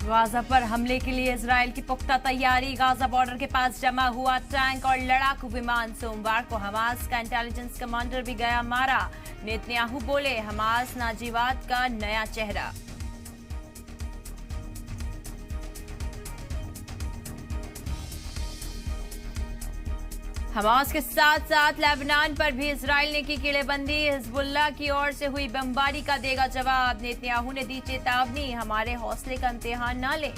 Gaza पर हमले के लिए इजराइल की पुख्ता तैयारी। गाजा बॉर्डर के पास जमा हुआ टैंक और लड़ाकू विमान। सोमवार को हमास का इंटेलिजेंस कमांडर भी गया मारा। नेतन्याहू बोले, हमास नाजीवाद का नया चेहरा। हमास के साथ साथ लेबनान पर भी इजराइल ने की किलेबंदी। हिजबुल्लाह की ओर से हुई बमबारी का देगा जवाब। नेतन्याहू ने दी चेतावनी, हमारे हौसले का इम्तिहान ना ले।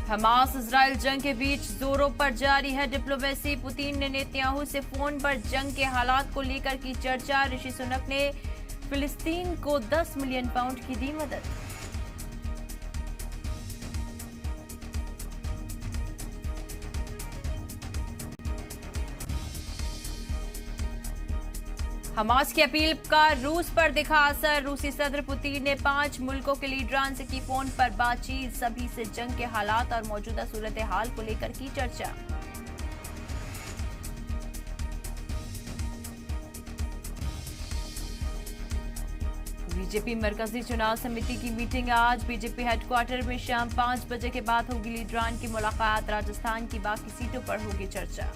हमास इजराइल जंग के बीच जोरों पर जारी है डिप्लोमेसी। पुतिन ने नेतन्याहू से फोन पर जंग के हालात को लेकर की चर्चा। ऋषि सुनक ने फिलिस्तीन को 10 मिलियन पाउंड की दी मदद। हमास की अपील का रूस पर दिखा असर। रूसी सदर पुतिन ने 5 मुल्कों के लीडरान से की फोन पर बातचीत। सभी से जंग के हालात और मौजूदा सूरत हाल को लेकर की चर्चा। बीजेपी मरकजी चुनाव समिति की मीटिंग आज। बीजेपी हेडक्वार्टर में शाम 5 बजे के बाद होगी लीडरान की मुलाकात। राजस्थान की बाकी सीटों पर होगी चर्चा।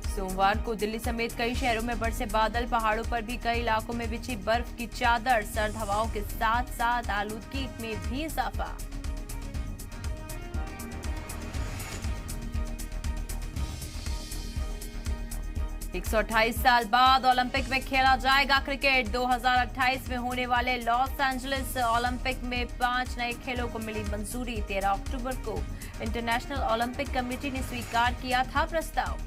सोमवार को दिल्ली समेत कई शहरों में बरसे बादल। पहाड़ों पर भी कई इलाकों में बिछी बर्फ की चादर। सर्द हवाओं के साथ साथ आलूदगी में भी इजाफा। एक 128 साल बाद ओलंपिक में खेला जाएगा क्रिकेट। 2028 में होने वाले लॉस एंजलिस ओलंपिक में 5 नए खेलों को मिली मंजूरी। 13 अक्टूबर को इंटरनेशनल ओलंपिक कमेटी ने स्वीकार किया था प्रस्ताव।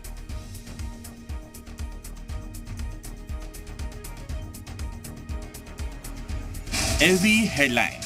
LV headline.